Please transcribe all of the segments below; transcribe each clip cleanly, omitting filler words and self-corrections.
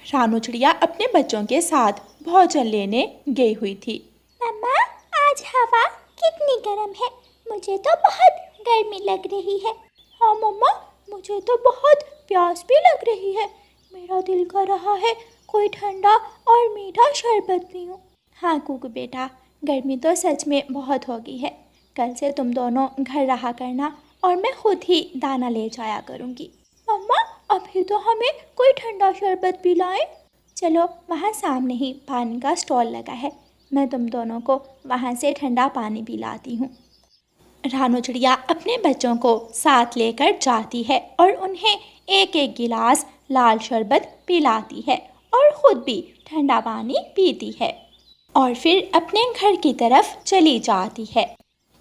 रानू चिड़िया अपने बच्चों के साथ भोजन लेने गई हुई थी। मम्मा, आज हवा कितनी गर्म है, मुझे तो बहुत गर्मी लग रही है। हाँ मम्मा, मुझे तो बहुत प्यास भी लग रही है। मेरा दिल कर रहा है कोई ठंडा और मीठा शरबत पीऊं। हाँ कुकू बेटा, गर्मी तो सच में बहुत हो गई है। कल से तुम दोनों घर रहा करना और मैं खुद ही दाना ले जाया करूँगी। मम्मा, अभी तो हमें कोई ठंडा शरबत पिलाएं। चलो, वहाँ सामने ही पानी का स्टॉल लगा है, मैं तुम दोनों को वहाँ से ठंडा पानी पिलाती हूँ। रानू चिड़िया अपने बच्चों को साथ लेकर जाती है और उन्हें एक एक गिलास लाल शरबत पिलाती है और खुद भी ठंडा पानी पीती है और फिर अपने घर की तरफ चली जाती है।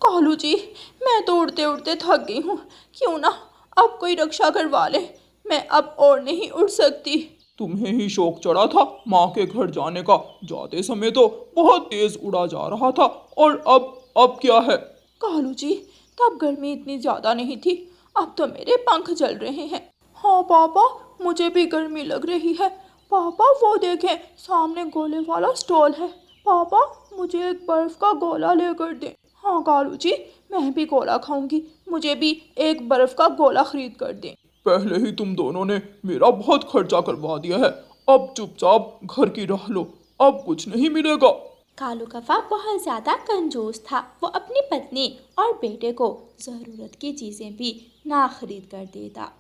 कालू जी, मैं तो उड़ते उड़ते थक गई हूँ, क्यों ना अब कोई रक्षा करवा ले, मैं अब और नहीं उड़ सकती। तुम्हें ही शौक चढ़ा था माँ के घर जाने का। जाते समय तो बहुत तेज उड़ा जा रहा था, और अब क्या है? कालू जी, तब गर्मी इतनी ज़्यादा नहीं थी, अब तो मेरे पंख जल रहे हैं। हाँ पापा, मुझे भी गर्मी लग रही है। पापा वो देखें, सामने गोले वाला स्टॉल है। पापा, मुझे एक बर्फ़ का गोला लेकर दें। हाँ कालू जी, मैं भी गोला खाऊंगी, मुझे भी एक बर्फ़ का गोला खरीद कर दें। पहले ही तुम दोनों ने मेरा बहुत खर्चा करवा दिया है, अब चुपचाप घर की राह लो, अब कुछ नहीं मिलेगा। कालू कौवा बहुत ज़्यादा कंजूस था, वो अपनी पत्नी और बेटे को ज़रूरत की चीज़ें भी ना खरीद कर देता।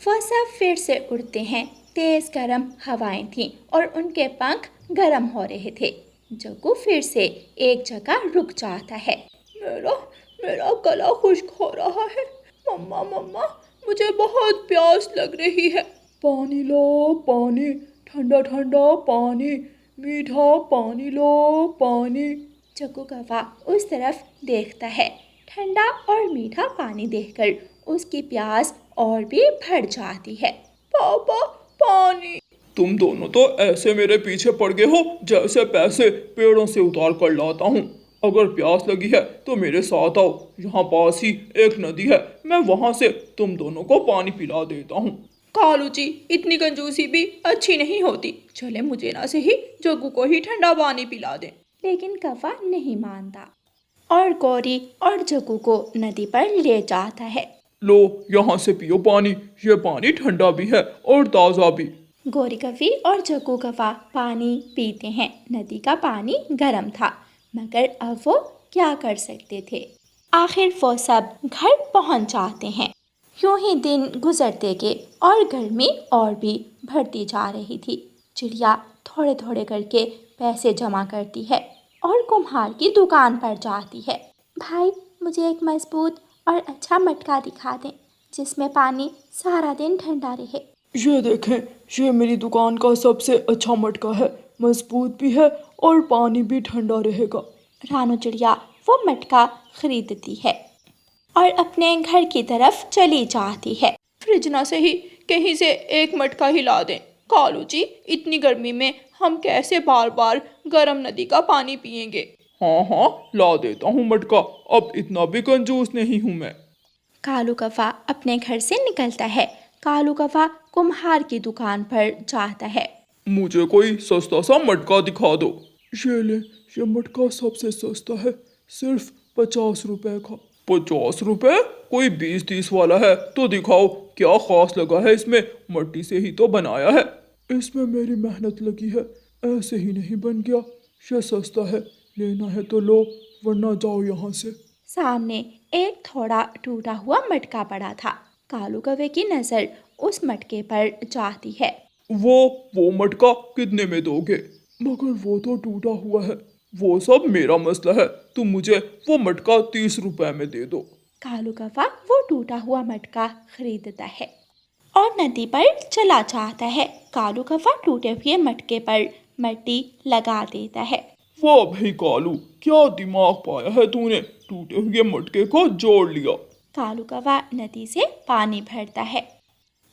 वो सब फिर से उड़ते हैं, तेज़ गर्म हवाएं थीं और उनके पंख गर्म हो रहे थे। जग्गू फिर से एक जगह रुक जाता है। मेरा गला खुश्क हो रहा है। मम्मा मम्मा, मुझे बहुत प्यास लग रही है। पानी लो, पानी, ठंडा ठंडा पानी, मीठा पानी लो, पानी। जग्गू कौवा उस तरफ देखता है। ठंडा और मीठा पानी देखकर उसकी प्यास और भी बढ़ जाती है। पापा, पानी। तुम दोनों तो ऐसे मेरे पीछे पड़ गए हो जैसे पैसे पेड़ों से उतार कर लाता हूँ। अगर प्यास लगी है तो मेरे साथ आओ, यहाँ पास ही एक नदी है, मैं वहाँ से तुम दोनों को पानी पिला देता हूँ। कालू जी, इतनी कंजूसी भी अच्छी नहीं होती, चले मुझे ना सही जग्गू को ही ठंडा पानी पिला दें। लेकिन कौवा नहीं मानता और गौरी और जग्गू को नदी पर ले जाता है। लो, यहाँ से पियो पानी, ये पानी ठंडा भी है और ताज़ा भी। गौरी कौवी और जग्गू कौवा पानी पीते हैं। नदी का पानी गर्म था, मगर अब वो क्या कर सकते थे। आखिर वो सब घर पहुंच जाते हैं। यूं ही दिन गुजरते गए और गर्मी और भी बढ़ती जा रही थी। चिड़िया थोड़े थोड़े करके पैसे जमा करती है और कुम्हार की दुकान पर जाती है। भाई, मुझे एक मजबूत और अच्छा मटका दिखा दें, जिसमें पानी सारा दिन ठंडा रहे। ये देखें, ये मेरी दुकान का सबसे अच्छा मटका है, मजबूत भी है और पानी भी ठंडा रहेगा। रानू चिड़िया वो मटका खरीदती है और अपने घर की तरफ चली जाती है। फ्रिज ना सही, कहीं से एक मटका ही ला दें। कालू जी, इतनी गर्मी में हम कैसे बार बार गर्म नदी का पानी पिएंगे। हाँ हाँ, ला देता हूँ मटका, अब इतना भी कंजूस नहीं हूँ मैं। कालू कौवा अपने घर से निकलता है। कालू कौवा कुम्हार की दुकान पर जाता है। मुझे कोई सस्ता सा मटका दिखा दो। ये ले, ये मटका सबसे सस्ता है, सिर्फ 50 रुपए का। 50 रुपए? कोई 20-30 वाला है तो दिखाओ, क्या खास लगा है इसमें? मट्टी से ही तो बनाया है। इसमें मेरी मेहनत लगी है, ऐसे ही नहीं बन गया। ये सस्ता है, लेना है तो लो, वरना जाओ यहाँ से। सामने एक थोड़ा टूटा हुआ मटका पड़ा था। कालू कौवे की नज़र उस मटके पर जाती है। वो मटका कितने में दोगे? मगर वो तो टूटा हुआ है। वो सब मेरा मसला है, तुम मुझे वो मटका 30 रुपए में दे दो। कालू कौवा वो टूटा हुआ मटका खरीदता है और नदी पर चला जाता है। कालू कौवा टूटे हुए मटके पर मिट्टी लगा देता है। वाह भाई कालू, क्या दिमाग पाया है तूने, टूटे हुए मटके को जोड़ लिया। कालू कौवा नदी से पानी भरता है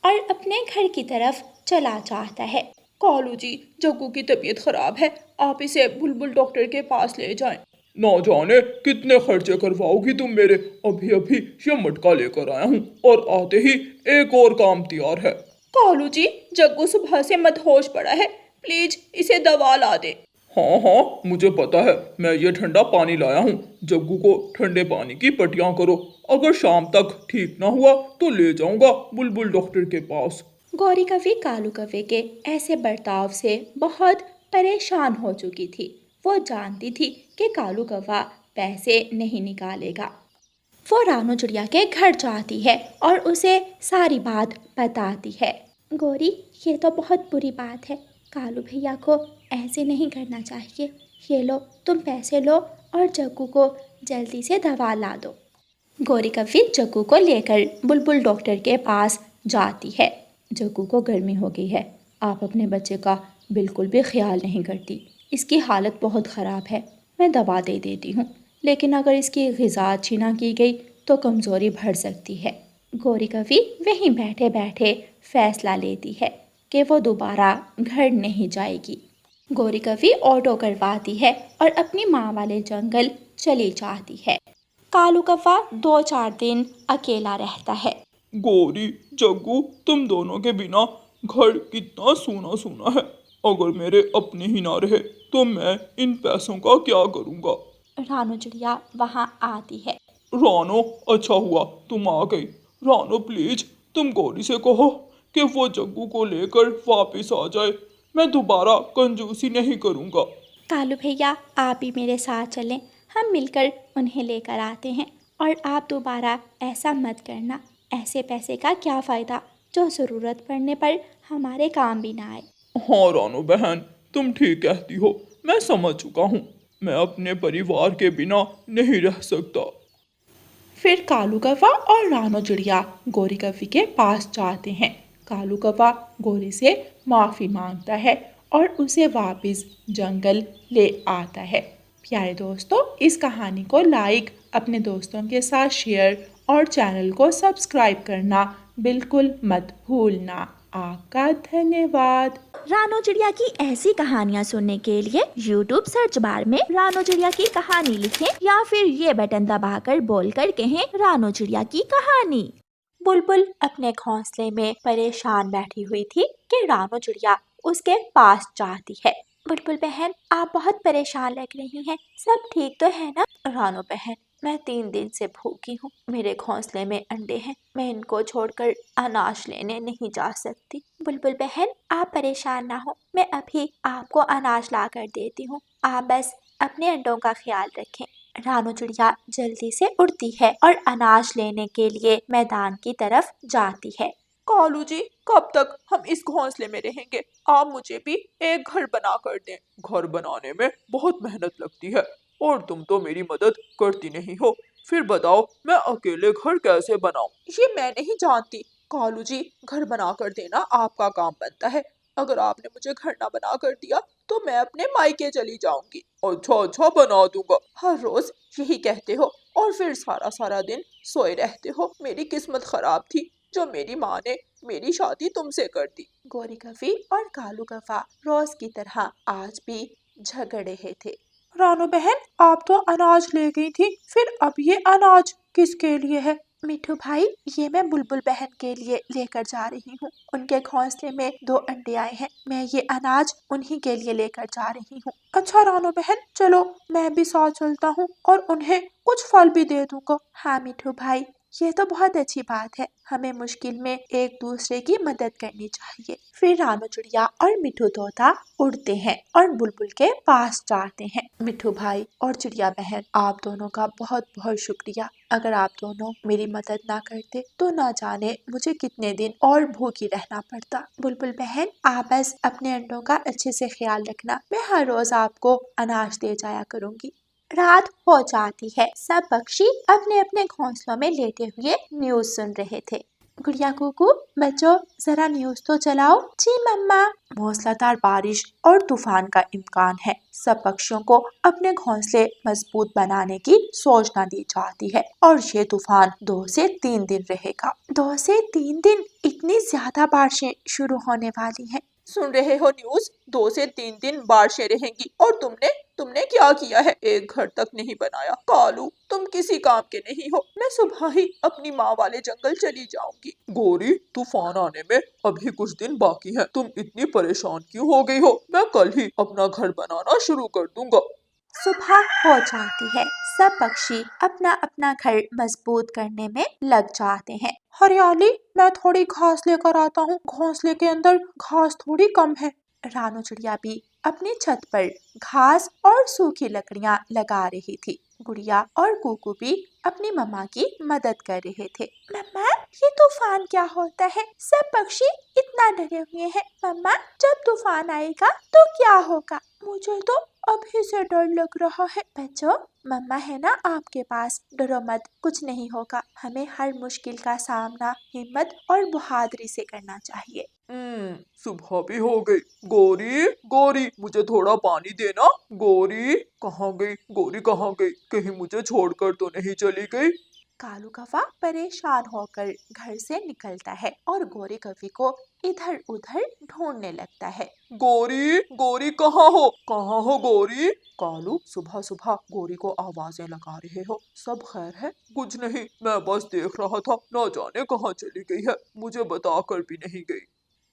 और अपने घर की तरफ चला जाता है। कालू जी, जग्गू की तबीयत खराब है, आप इसे बुलबुल डॉक्टर के पास ले जाएं। ना जाने कितने खर्चे करवाओगी तुम मेरे, अभी अभी ये मटका लेकर आया हूँ और आते ही एक और काम तैयार है। कालू जी, जग्गू सुबह से मदहोश पड़ा है, प्लीज इसे दवा ला दे। हाँ हाँ, मुझे पता है, मैं ये ठंडा पानी लाया हूँ। जग्गू को ठंडे पानी की पट्टियाँ करो। अगर शाम तक ठीक ना हुआ तो ले जाऊंगा बुलबुल डॉक्टर के पास। गौरी कवि कालू कव्वे के ऐसे बर्ताव से बहुत परेशान हो चुकी थी। वो जानती थी कि कालू कौवा पैसे नहीं निकालेगा। वो रानू चिड़िया के घर जाती है और उसे सारी बात बताती है। गौरी, ये तो बहुत बुरी बात है। कालू भैया को ऐसे नहीं करना चाहिए। ये लो, तुम पैसे लो और जग्गू को जल्दी से दवा ला दो। गौरी कव्वी जग्गू को लेकर बुलबुल डॉक्टर के पास जाती है। जग्गू को गर्मी हो गई है। आप अपने बच्चे का बिल्कुल भी ख्याल नहीं करती। इसकी हालत बहुत ख़राब है। मैं दवा दे देती हूँ, लेकिन अगर इसकी ग़िज़ा अच्छी ना की गई तो कमज़ोरी बढ़ सकती है। गौरी कव्वी वहीं बैठे बैठे फैसला लेती है कि वो दोबारा घर नहीं जाएगी। गौरी कव्वी ऑटो करवाती है और अपनी माँ वाले जंगल चली जाती है। कालू कौवा 2-4 दिन अकेला रहता है। गौरी, जग्गू, तुम दोनों के बिना घर कितना सूना सूना है। अगर मेरे अपने ही ना रहे तो मैं इन पैसों का क्या करूँगा। रानू चिड़िया वहाँ आती है। रानो, अच्छा हुआ तुम आ गई। रानो प्लीज, तुम गौरी से कहो कि वो जग्गू को लेकर वापस आ जाए। मैं दोबारा कंजूसी नहीं करूँगा। कालू भैया, आप भी मेरे साथ चलें, हम मिलकर उन्हें लेकर आते हैं। और आप दोबारा ऐसा मत करना। ऐसे पैसे का क्या फ़ायदा जो ज़रूरत पड़ने पर हमारे काम भी ना आए। हाँ रानो बहन, तुम ठीक कहती हो। मैं समझ चुका हूँ। मैं अपने परिवार के बिना नहीं रह सकता। फिर कालू कौवा और रानू चिड़िया गौरी कव्वी के पास जाते हैं। कालू कौवा गौरी से माफ़ी मांगता है और उसे वापस जंगल ले आता है। प्यारे दोस्तों, इस कहानी को लाइक, अपने दोस्तों के साथ शेयर और चैनल को सब्सक्राइब करना बिल्कुल मत भूलना। आपका धन्यवाद। रानू चिड़िया की ऐसी कहानियाँ सुनने के लिए YouTube सर्च बार में रानू चिड़िया की कहानी लिखें या फिर ये बटन दबाकर बोलकर कहें रानू चिड़िया की कहानी। बुलबुल अपने घोंसले में परेशान बैठी हुई थी कि रानू चिड़िया उसके पास जाती है। बुलबुल बहन, आप बहुत परेशान लग रही हैं, सब ठीक तो है ना? रानू बहन, मैं 3 दिन से भूखी हूँ। मेरे घोंसले में अंडे हैं, मैं इनको छोड़कर अनाज लेने नहीं जा सकती। बुलबुल बहन, आप परेशान ना हो, मैं अभी आपको अनाज ला कर देती हूँ। आप बस अपने अंडों का ख्याल रखें। रानू चिड़िया जल्दी से उड़ती है और अनाज लेने के लिए मैदान की तरफ जाती है। कालू जी, कब तक हम इस घोंसले में रहेंगे? आप मुझे भी एक घर बना कर दें। घर बनाने में बहुत मेहनत लगती है और तुम तो मेरी मदद करती नहीं हो। फिर बताओ, मैं अकेले घर कैसे बनाऊं? ये मैं नहीं जानती। कालू जी, घर बना कर देना आपका काम बनता है। अगर आपने मुझे घर ना बना कर दिया तो मैं अपने मायके चली जाऊंगी। अच्छा अच्छा, बना दूंगा। हर रोज यही कहते हो और फिर सारा सारा दिन सोए रहते हो। मेरी किस्मत खराब थी जो मेरी माँ ने मेरी शादी तुमसे कर दी। गौरी कव्वी और कालू कौवा रोज की तरह आज भी झगड़ रहे थे। रानू बहन, आप तो अनाज ले गई थी, फिर अब ये अनाज किसके लिए है? मिठू भाई, ये मैं बुलबुल बहन के लिए लेकर जा रही हूँ। उनके घोंसले में 2 अंडे आए हैं, मैं ये अनाज उन्हीं के लिए लेकर जा रही हूँ। अच्छा रानू बहन, चलो मैं भी साथ चलता हूँ और उन्हें कुछ फल भी दे दूंगा। हाँ मिठू भाई, ये तो बहुत अच्छी बात है। हमें मुश्किल में एक दूसरे की मदद करनी चाहिए। फिर रानू चिड़िया और मिठू तोता उड़ते हैं और बुलबुल के पास जाते हैं। मिठू भाई और चिड़िया बहन, आप दोनों का बहुत बहुत शुक्रिया। अगर आप दोनों मेरी मदद ना करते तो ना जाने मुझे कितने दिन और भूखी रहना पड़ता। बुलबुल बहन, आप बस अपने अंडों का अच्छे से ख्याल रखना। मैं हर रोज आपको अनाज दे जाया करूँगी। रात हो जाती है। सब पक्षी अपने अपने घोंसलों में लेटे हुए न्यूज सुन रहे थे। गुड़िया कुकू, बच्चों जरा न्यूज तो चलाओ। जी मम्मा। मूसलाधार बारिश और तूफान का इम्कान है। सब पक्षियों को अपने घोंसले मजबूत बनाने की सूचना दी जाती है और ये तूफान 2 से 3 दिन रहेगा। 2 से 3 दिन? इतनी ज्यादा बारिशें शुरू होने वाली हैं। सुन रहे हो न्यूज़? 2 से 3 दिन बारिशें रहेंगी और तुमने क्या किया है? एक घर तक नहीं बनाया। कालू, तुम किसी काम के नहीं हो। मैं सुबह ही अपनी माँ वाले जंगल चली जाऊंगी। गौरी, तूफान आने में अभी कुछ दिन बाकी हैं। तुम इतनी परेशान क्यों हो गई हो? मैं कल ही अपना घर बनाना शुरू कर दूंगा। सुबह हो जाती है। सब पक्षी अपना अपना घर मजबूत करने में लग जाते हैं। हरियाली, मैं थोड़ी घास लेकर आता हूँ। घोंसले के अंदर घास थोड़ी कम है। रानू चिड़िया भी अपनी छत पर घास और सूखी लकड़ियां लगा रही थी। गुड़िया और कुकू भी अपनी मम्मा की मदद कर रहे थे। मम्मा, ये तूफान क्या होता है? सब पक्षी इतना डरे हुए हैं। मम्मा, जब तूफान आएगा तो क्या होगा? मुझे तो अभी से डर लग रहा है। बच्चों, मम्मा है ना आपके पास, डरो मत, कुछ नहीं होगा। हमें हर मुश्किल का सामना हिम्मत और बहादुरी से करना चाहिए। सुबह भी हो गई। गौरी, गौरी, मुझे थोड़ा पानी देना। गौरी कहाँ गई? गौरी कहाँ गई? कहीं मुझे छोड़कर तो नहीं चली गई? कालू कौवा परेशान होकर घर से निकलता है और गोरी कौवी को इधर उधर ढूंढने लगता है। गौरी, गौरी कहाँ हो? कहाँ हो गौरी? कालू, सुबह सुबह गौरी को आवाजें लगा रहे हो। सब खैर है? कुछ नहीं, मैं बस देख रहा था, न जाने कहाँ चली गई है, मुझे बताकर भी नहीं गई।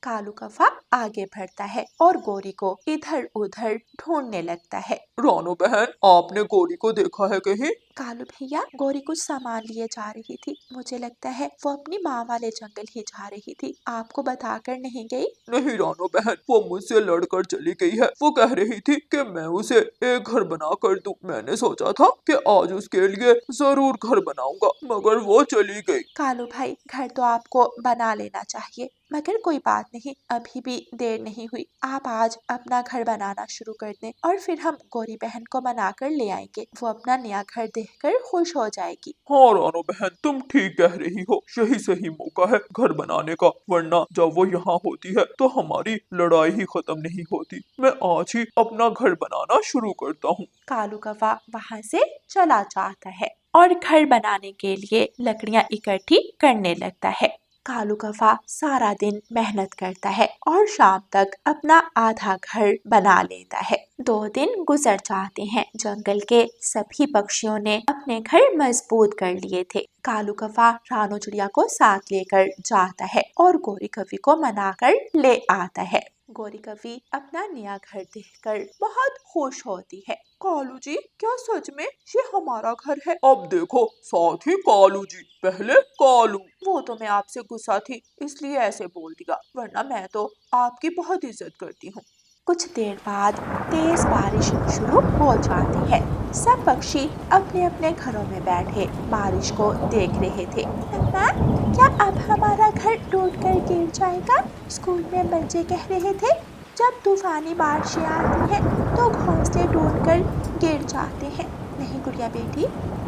कालू कौवा आगे बढ़ता है और गोरी को इधर उधर ढूंढने लगता है। रानू बहन, आपने गौरी को देखा है कहीं? कालू भैया, गोरी कुछ सामान लिए जा रही थी। मुझे लगता है वो अपनी माँ वाले जंगल ही जा रही थी। आपको बताकर नहीं गई? नहीं रानू बहन, वो मुझसे लड़कर चली गई है। वो कह रही थी कि मैं उसे एक घर बना कर दूं। मैंने सोचा था कि आज उसके लिए जरूर घर बनाऊंगा, मगर वो चली गई। कालू भाई, घर तो आपको बना लेना चाहिए, मगर कोई बात नहीं, अभी भी देर नहीं हुई। आप आज अपना घर बनाना शुरू कर दें और फिर हम गौरी बहन को मनाकर ले आएंगे। वो अपना नया घर देखकर खुश हो जाएगी। हाँ रानू बहन, तुम ठीक कह रही हो। यही सही मौका है घर बनाने का, वरना जब वो यहाँ होती है तो हमारी लड़ाई ही खत्म नहीं होती। मैं आज ही अपना घर बनाना शुरू करता हूँ। कालू कौवा वहाँ से चला जाता है और घर बनाने के लिए लकड़ियाँ इकट्ठी करने लगता है। कालू कौवा सारा दिन मेहनत करता है और शाम तक अपना आधा घर बना लेता है। 2 दिन गुजर जाते हैं। जंगल के सभी पक्षियों ने अपने घर मजबूत कर लिए थे। कालू कौवा रानू चिड़िया को साथ लेकर जाता है और गोरी कौवी को मनाकर ले आता है। गोरी कौवी अपना नया घर देखकर बहुत खुश होती है। कालू जी, क्या सच में ये हमारा घर है? अब देखो, साथ ही कालू जी, पहले कालू। वो तो मैं आपसे गुस्सा थी इसलिए ऐसे बोल दिया, वरना मैं तो आपकी बहुत इज्जत करती हूँ। कुछ देर बाद तेज बारिश शुरू हो जाती है। सब पक्षी अपने अपने घरों में बैठे बारिश को देख रहे थे। मम्मा, क्या अब हमारा घर टूटकर गिर जाएगा? स्कूल में बच्चे कह रहे थे जब तूफानी बारिशें आती हैं तो घोंसले टूटकर गिर जाते हैं। नहीं गुड़िया बेटी,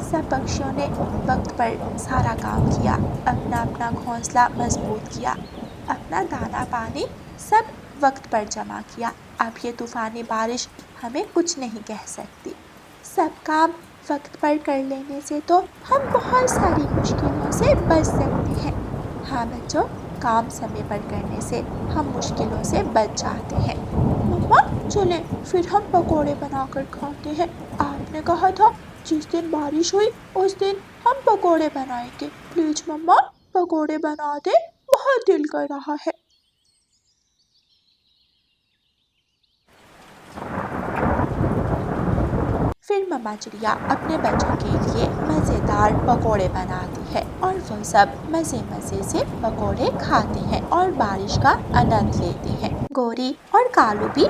सब पक्षियों ने वक्त पर सारा काम किया, अपना अपना घोंसला मजबूत किया, अपना दाना पानी सब वक्त पर जमा किया। अब ये तूफानी बारिश हमें कुछ नहीं कह सकती। सब काम वक्त पर कर लेने से तो हम बहुत सारी मुश्किलों से बच सकते हैं। हाँ बच्चों, काम समय पर करने से हम मुश्किलों से बच जाते हैं। मम्मा, चलें फिर हम पकोड़े बनाकर खाते हैं। आपने कहा था जिस दिन बारिश हुई उस दिन हम पकोड़े बनाएंगे। प्लीज मम्मा, पकोड़े बना दे, बहुत दिल कर रहा है। फिर मम्मा चिड़िया अपने बच्चों के लिए मज़ेदार पकोड़े बनाती है और वो सब मज़े मज़े से पकोड़े खाते हैं और बारिश का आनंद लेते हैं। गोरी और कालू भी